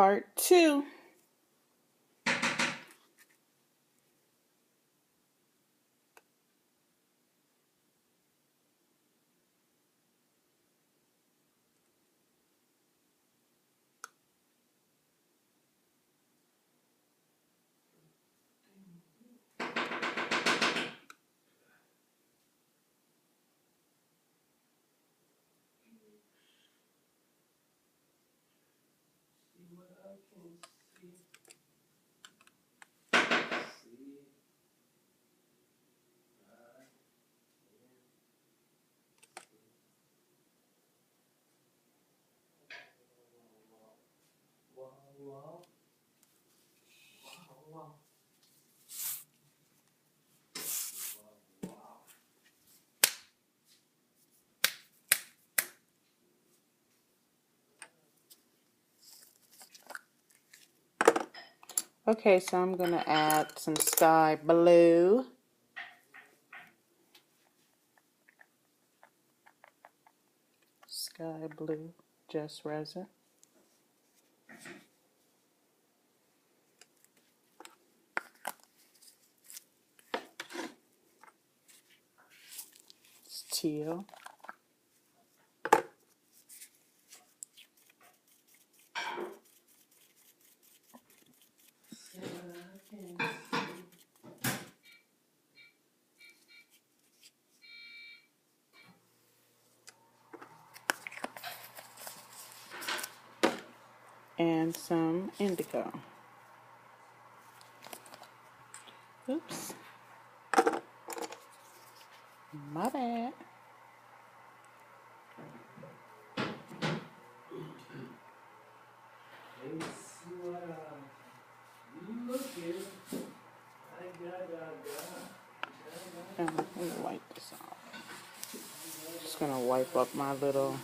part 2. Okay, so I'm going to add some sky blue. Sky blue, just resin. It's teal. And some indigo. Oops. My bad. Let me wipe this off. Just gonna wipe up my little.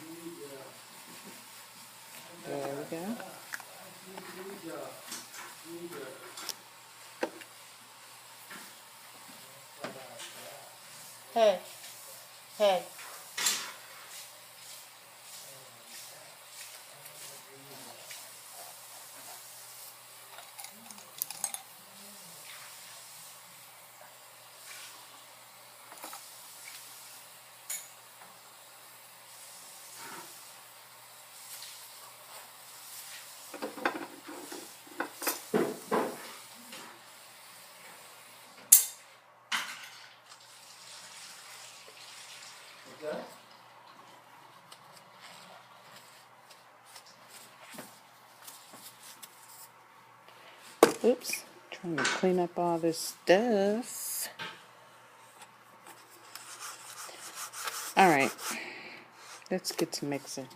There we go. Hey, hey. Oops, trying to clean up all this stuff. Alright, let's get to mixing.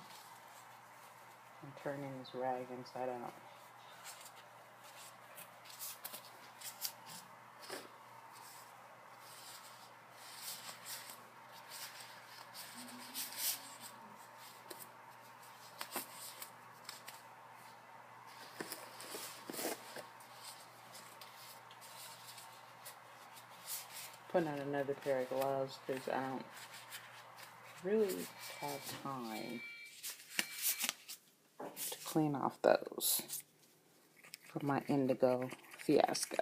I'm turning this rag inside out. Putting on another pair of gloves because I don't really have time to clean off those for my indigo fiasco.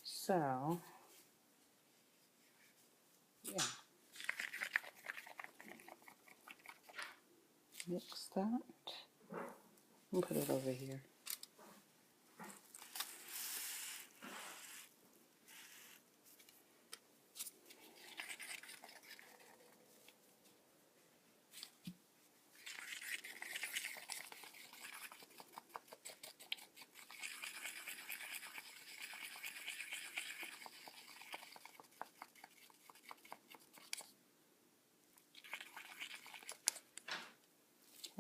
So, yeah. Mix that and put it over here.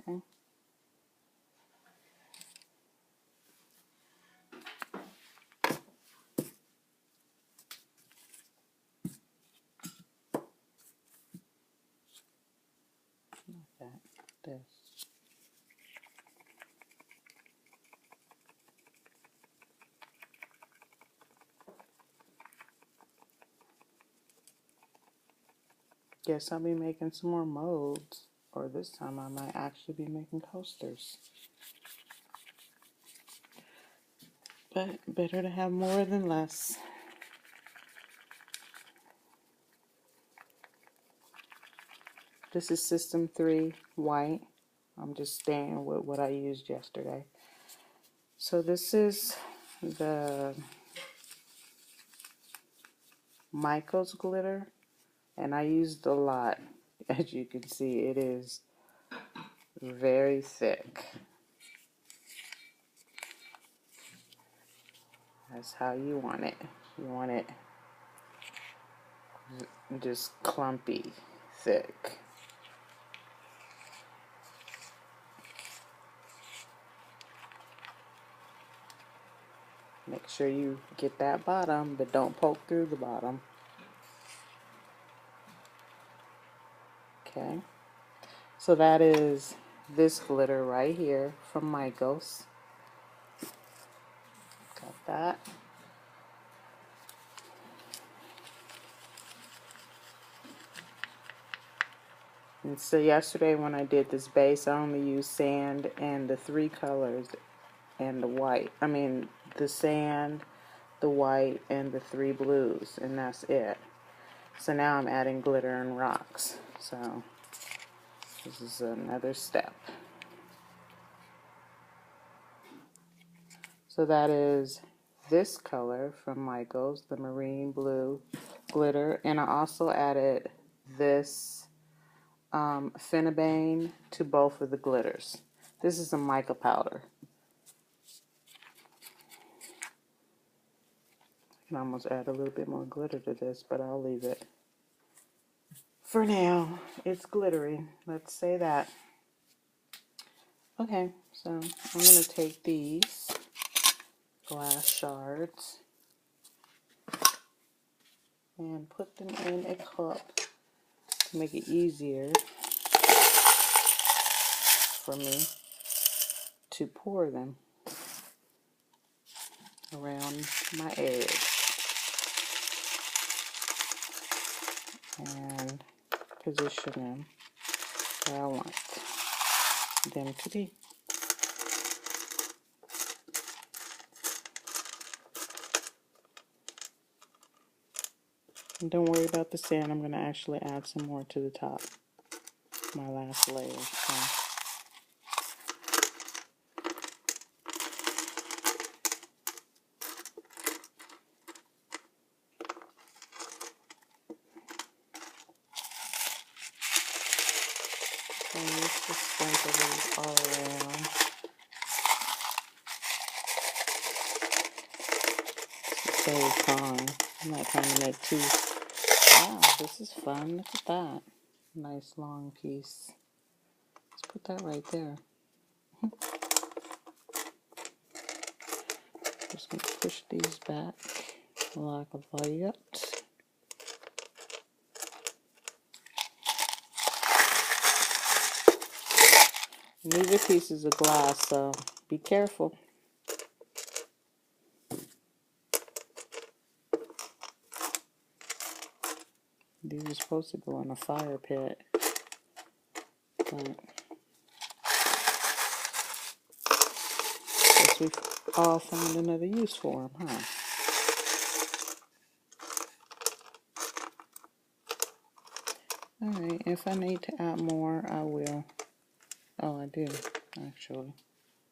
Okay. Like that. This. Guess I'll be making some more molds. Or this time I might actually be making coasters. But better to have more than less. This is System 3 white. I'm just staying with what I used yesterday. So this is the Michael's glitter, and I used a lot. As you can see, it is very thick. That's how you want it. You want it just clumpy, thick. Make sure you get that bottom, but don't poke through the bottom. Okay. So that is this glitter right here from Michael's. Got that. And so yesterday when I did this base, I only used sand and the 3 colors and the white. I mean, the sand, the white, and the 3 blues, and that's it. So now I'm adding glitter and rocks. So this is another step. So that is this color from Michael's, the marine blue glitter, and I also added this Finnabain to both of the glitters. This is a mica powder. I can almost add a little bit more glitter to this, but I'll leave it. For now, it's glittery. Let's say that. Okay, so I'm going to take these glass shards and put them in a cup to make it easier for me to pour them around my edge and position them where I want them to be. And don't worry about the sand, I'm going to actually add some more to the top, my last layer. So. And just sprinkle these all around. Save time. I'm not trying to make too. Wow, this is fun. Look at that. Nice long piece. Let's put that right there. Just going to push these back like that. And these are pieces of glass, so be careful. These are supposed to go in a fire pit, but guess we've all found another use for them, huh? Alright, if I need to add more, I will. Oh, I do, actually.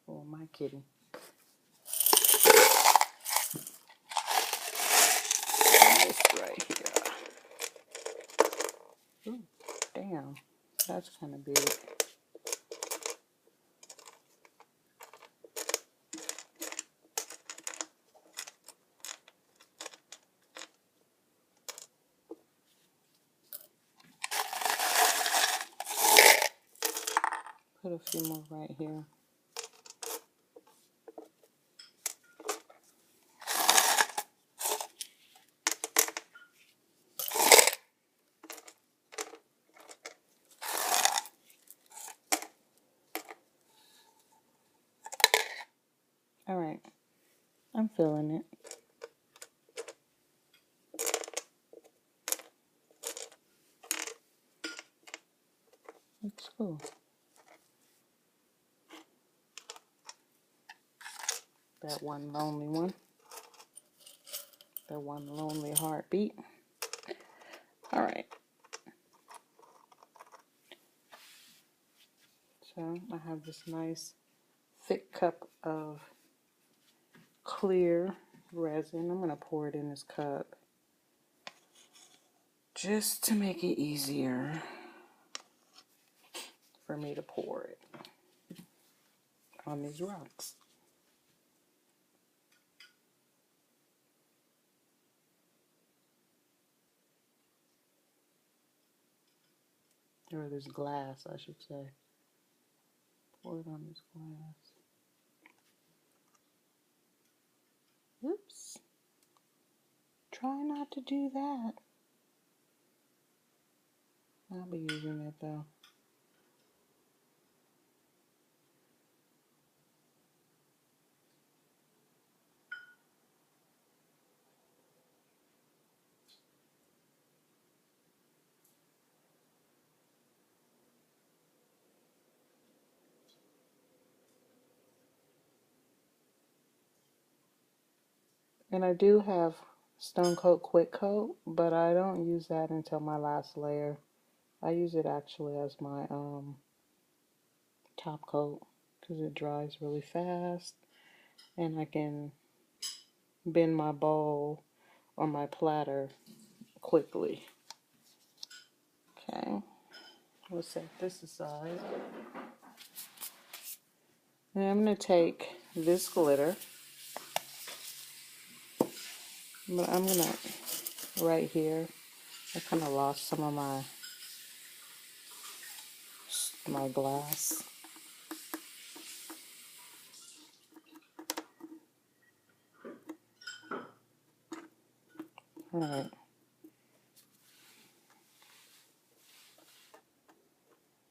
Oh, my kitty. This right here. Ooh, damn. That's kind of big. Put a few more right here. Alright, I'm feeling it. Looks Ooh. That one lonely one. That one lonely heartbeat. All right. So I have this nice thick cup of clear resin. I'm going to pour it in this cup just to make it easier for me to pour it on these rocks. Or this glass, I should say. Pour it on this glass. Oops. Try not to do that. I'll be using it though. And I do have Stone Coat Quick Coat, but I don't use that until my last layer. I use it actually as my top coat because it dries really fast and I can bend my bowl or my platter quickly. Okay, we'll set this aside. And I'm going to take this glitter, but I'm going to, right here, I kind of lost some of my glass. Alright.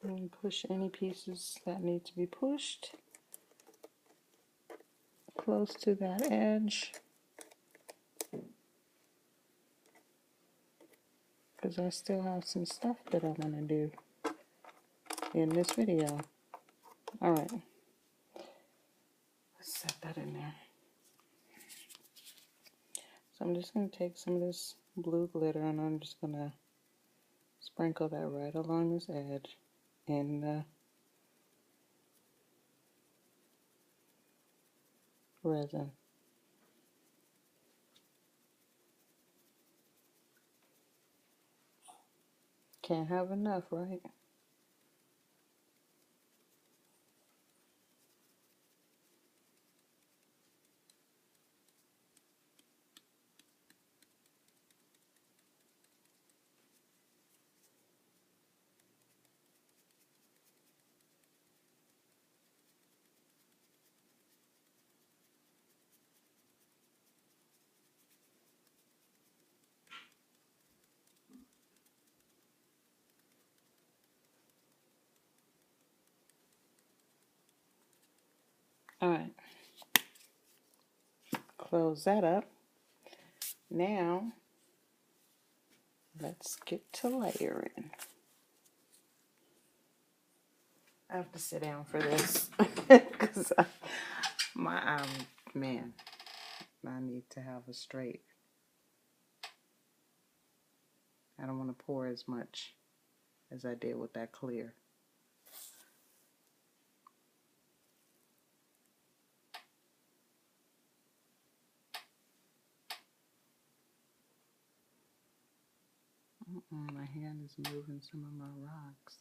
And push any pieces that need to be pushed close to that edge, because I still have some stuff that I'm going to do in this video. Alright, let's set that in there. So I'm just going to take some of this blue glitter and I'm just going to sprinkle that right along this edge in the resin. Can't have enough, right? Alright, close that up. Now, let's get to layering. I have to sit down for this because man, I need to have a straight. I don't want to pour as much as I did with that clear. My hand is moving some of my rocks.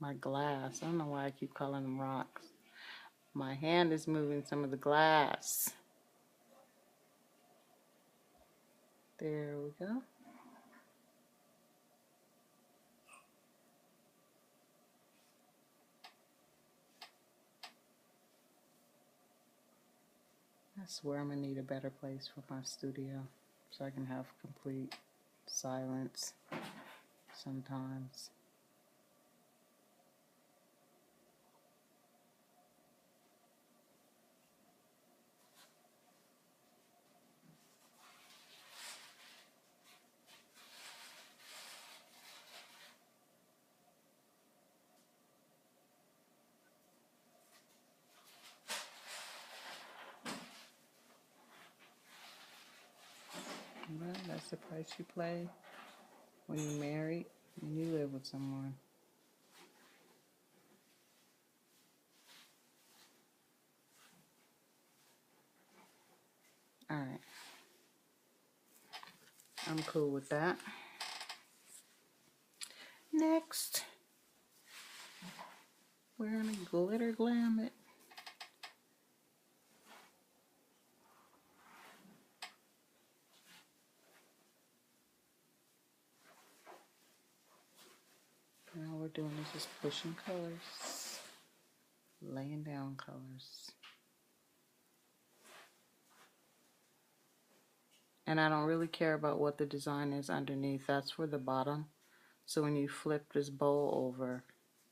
My glass. I don't know why I keep calling them rocks. My hand is moving some of the glass. There we go. I swear I'm going to need a better place for my studio so I can have complete silence sometimes. That's the price you pay when you're married and you live with someone. Alright. I'm cool with that. Next, we're gonna glitter glam it. And all we're doing is just pushing colors, laying down colors. And I don't really care about what the design is underneath. That's for the bottom. So when you flip this bowl over,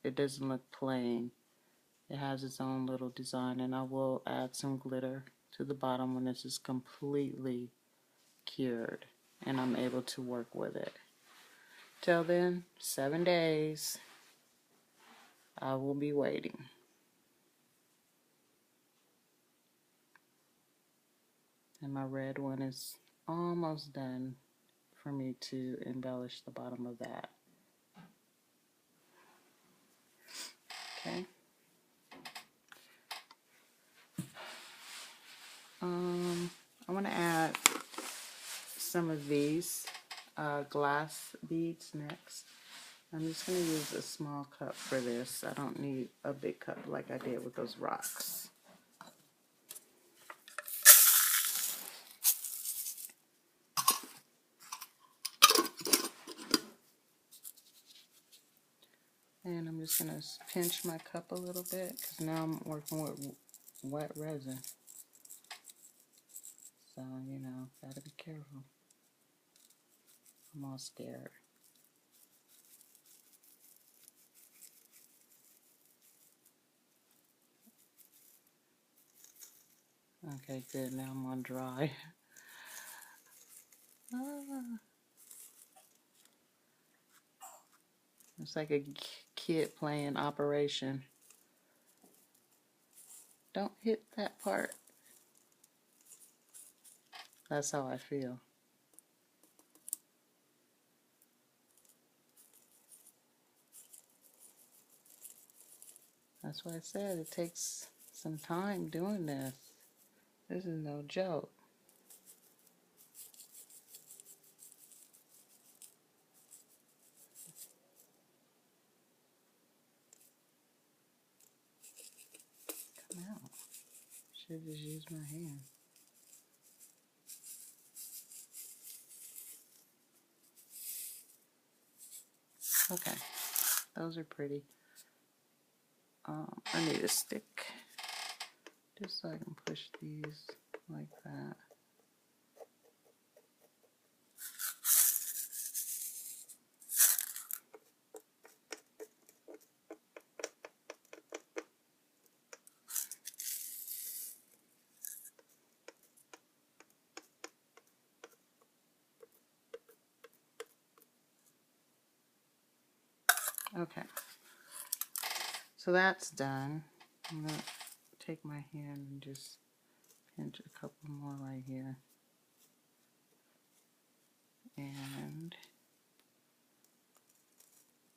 it doesn't look plain. It has its own little design, and I will add some glitter to the bottom when this is completely cured and I'm able to work with it. Till then, 7 days, I will be waiting. And my red one is almost done for me to embellish the bottom of that. Okay. I want to add some of these glass beads next. I'm just going to use a small cup for this. I don't need a big cup like I did with those rocks. And I'm just going to pinch my cup a little bit because now I'm working with wet resin. So, you know, gotta be careful. I'm all scared. Okay, good. Now I'm on dry. It's like a kid playing Operation. Don't hit that part. That's how I feel. That's why I said it takes some time doing this. This is no joke. Come out. Should just use my hand. Okay, those are pretty. I need a stick just so I can push these like that. Okay, so that's done. I'm going to take my hand and just pinch a couple more right here. And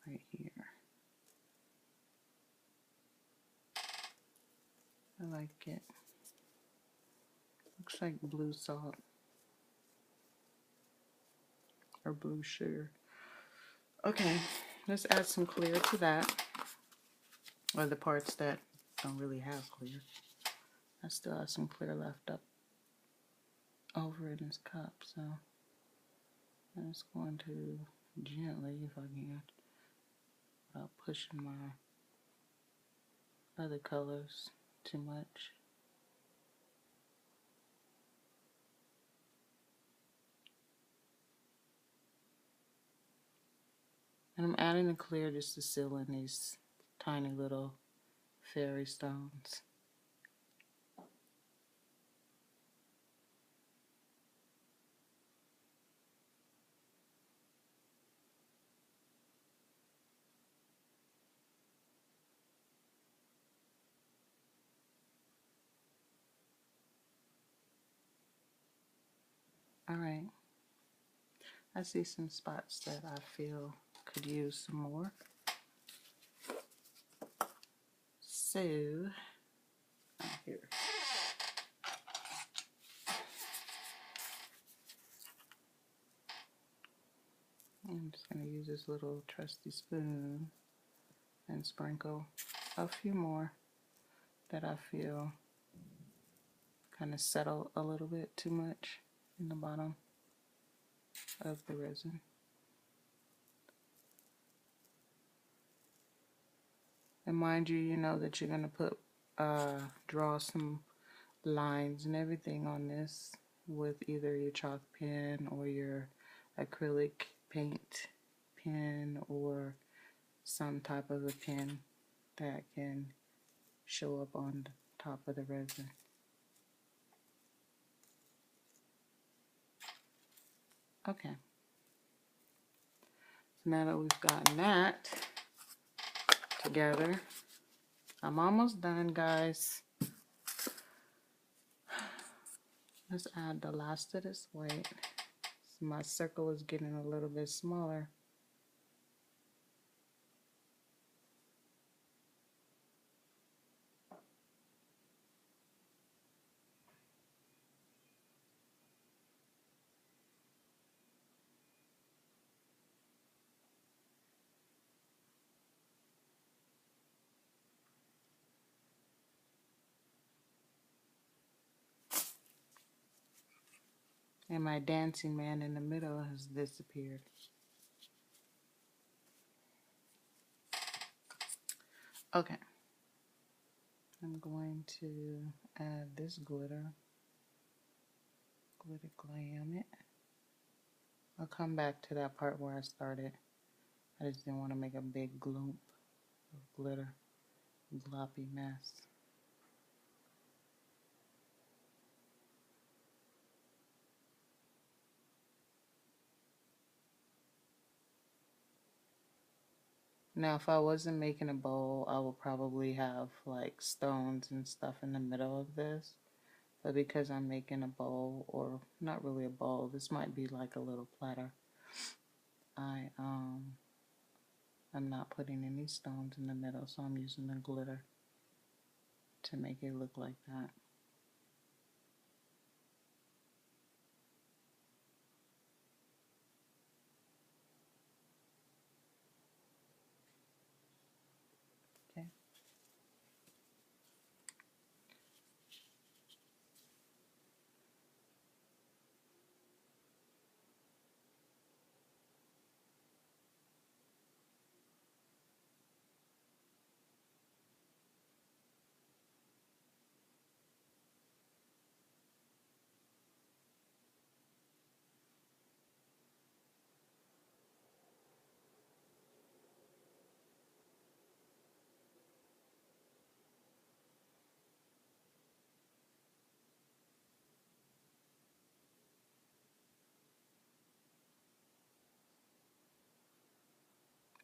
right here. I like it. Looks like blue salt or blue sugar. Okay, let's add some clear to that. Or the parts that don't really have clear. I still have some clear left up over in this cup, so I'm just going to gently, if I can, without pushing my other colors too much. And I'm adding the clear just to seal in these tiny little fairy stones. Alright, I see some spots that I feel could use some more. So, here. I'm just going to use this little trusty spoon and sprinkle a few more that I feel kind of settle a little bit too much in the bottom of the resin. And mind you, you know that you're going to put, draw some lines and everything on this with either your chalk pen or your acrylic paint pen or some type of a pen that can show up on the top of the resin. Okay. So now that we've gotten that together, I'm almost done, guys. Let's add the last of this white. So my circle is getting a little bit smaller. And my dancing man in the middle has disappeared. Okay. I'm going to add this glitter. Glitter glam it. I'll come back to that part where I started. I just didn't want to make a big gloop of glitter. Gloppy mess. Now, if I wasn't making a bowl, I would probably have like stones and stuff in the middle of this. But because I'm making a bowl, or not really a bowl, this might be like a little platter. I'm not putting any stones in the middle, so I'm using the glitter to make it look like that. Okay.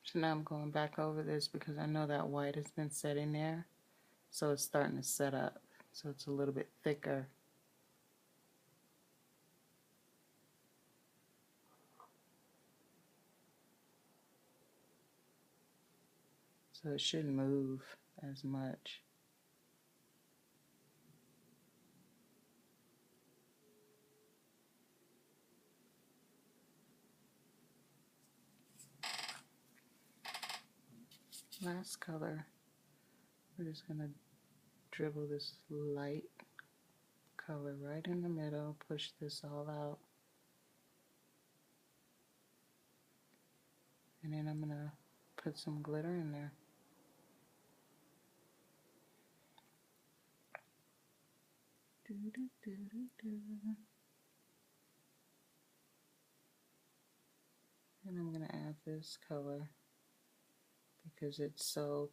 So now I'm going back over this because I know that white has been setting there. So it's starting to set up. So it's a little bit thicker. So it shouldn't move as much. Last color, we're just going to dribble this light color right in the middle, push this all out. And then I'm going to put some glitter in there. And I'm going to add this color because it's so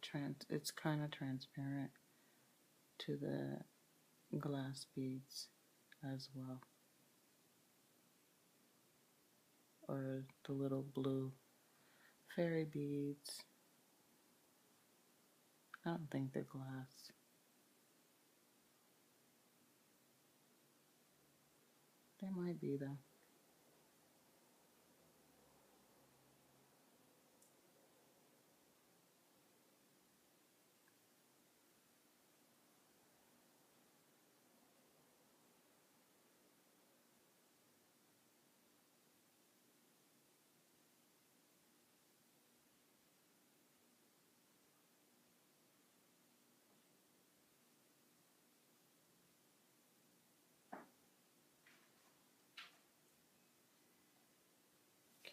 it's kind of transparent to the glass beads as well, or the little blue fairy beads. I don't think they're glass. They might be though.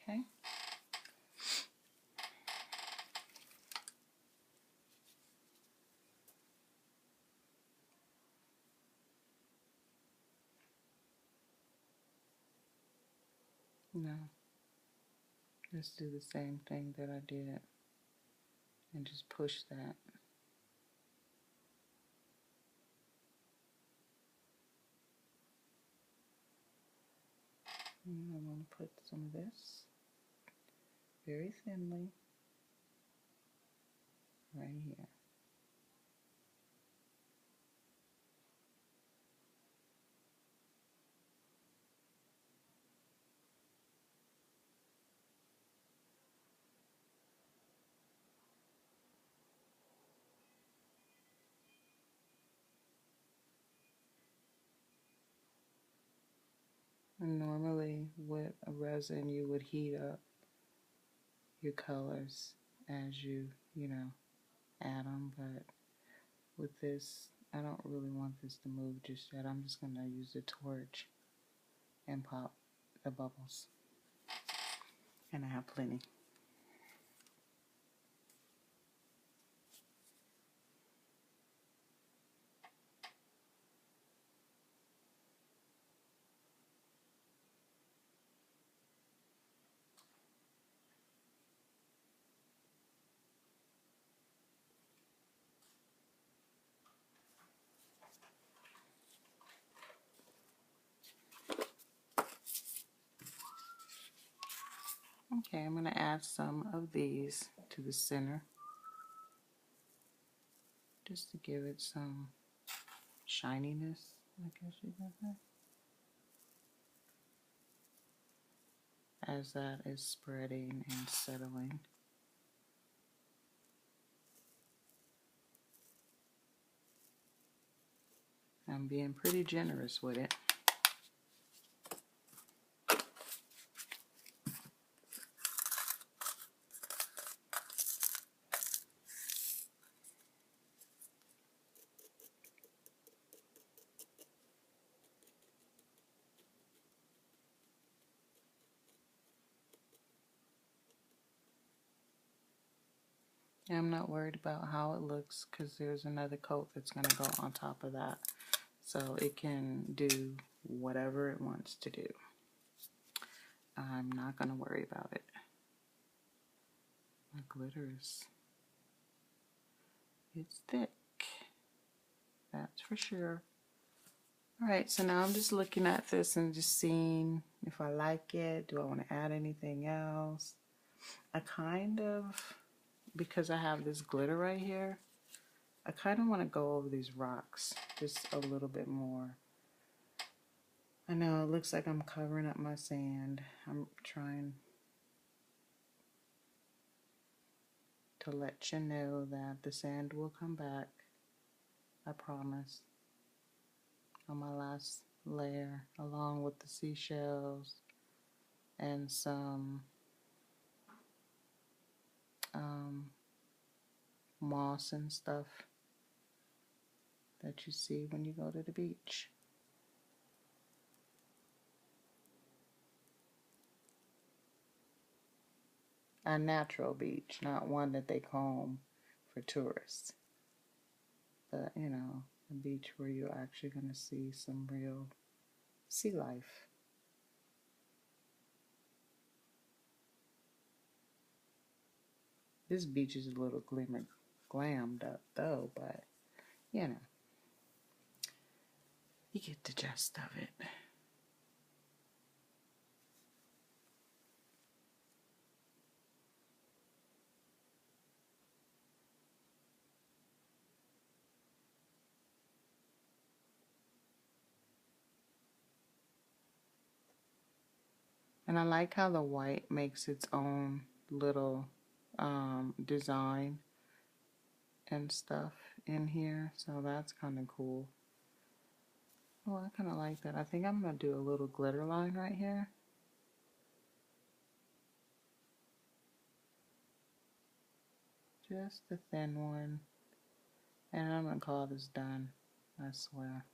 Okay. Now, let's do the same thing that I did and just push that. And I'm going to put some of this very thinly right here. And normally with a resin you would heat up your colors as you add them, but with this I don't really want this to move just yet. I'm just going to use the torch and pop the bubbles. And I have plenty. Okay, I'm going to add some of these to the center just to give it some shininess, I guess you can say, as that is spreading and settling. I'm being pretty generous with it. I'm not worried about how it looks because there's another coat that's going to go on top of that. So it can do whatever it wants to do. I'm not going to worry about it. My glitter it's thick. That's for sure. Alright, so now I'm just looking at this and just seeing if I like it. Do I want to add anything else? I kind of, because I have this glitter right here, I kind of want to go over these rocks just a little bit more. I know it looks like I'm covering up my sand. I'm trying to let you know that the sand will come back. I promise. On my last layer, along with the seashells and some moss and stuff that you see when you go to the beach. A natural beach, not one that they comb for tourists. But, you know, a beach where you're actually going to see some real sea life. This beach is a little glammed up though, but, you know, you get the gist of it. And I like how the white makes its own little design and stuff in here, so that's kind of cool. Oh, I kind of like that. I think I'm going to do a little glitter line right here. Just a thin one. And I'm going to call this done, I swear.